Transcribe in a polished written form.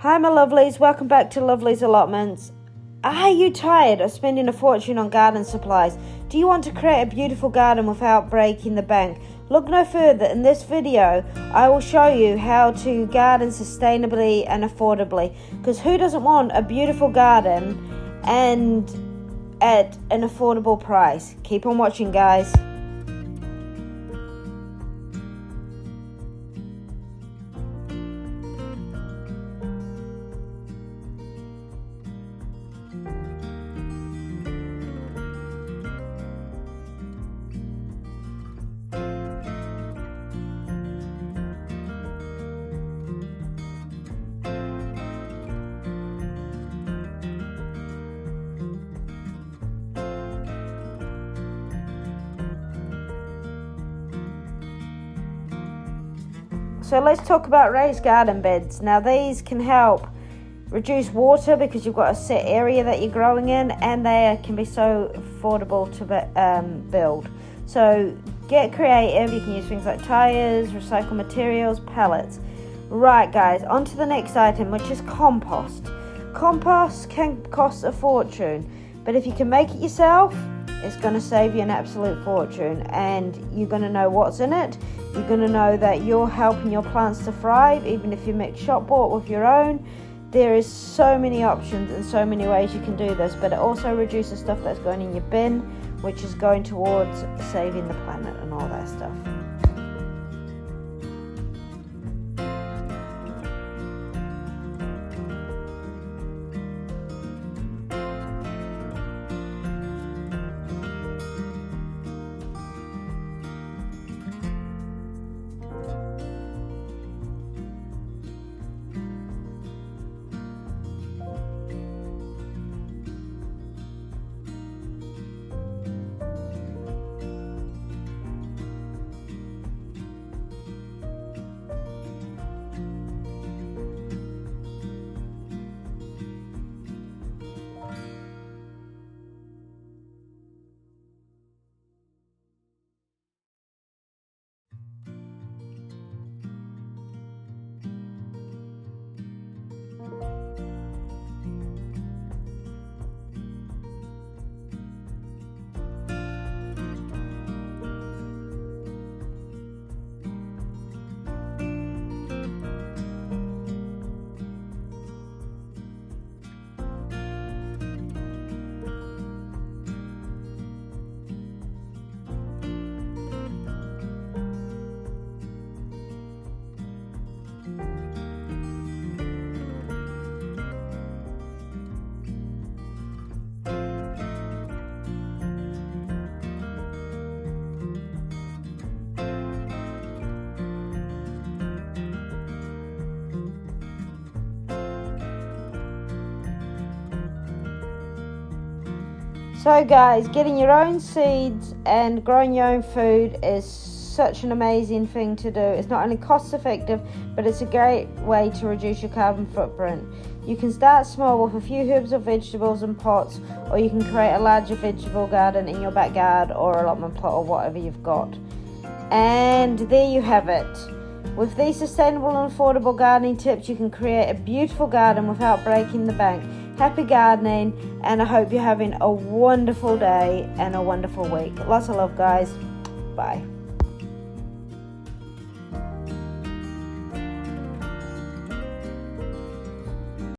Hi my lovelies, welcome back to Lovely's Allotments. Are you tired of spending a fortune on garden supplies? Do you want to create a beautiful garden without breaking the bank? Look no further. In this video, I will show you how to garden sustainably and affordably. Because who doesn't want a beautiful garden and at an affordable price? Keep on watching, guys. So let's talk about raised garden beds. Now these can help reduce water because you've got a set area that you're growing in, and they can be so affordable to build. So get creative. You can use things like tires, recycled materials, pellets. Right guys, on to the next item, which is compost. Compost can cost a fortune, but if you can make it yourself, it's going to save you an absolute fortune, and you're going to know what's in it. You're going to know that you're helping your plants to thrive, even if you mix shop bought with your own. There is so many options and so many ways you can do this, but it also reduces stuff that's going in your bin, which is going towards saving the planet and all that stuff. So guys, getting your own seeds and growing your own food is such an amazing thing to do. It's not only cost effective, but it's a great way to reduce your carbon footprint. You can start small with a few herbs or vegetables in pots, or you can create a larger vegetable garden in your backyard or allotment plot or whatever you've got. And there you have it. With these sustainable and affordable gardening tips, you can create a beautiful garden without breaking the bank. Happy gardening, and I hope you're having a wonderful day and a wonderful week. Lots of love, guys. Bye.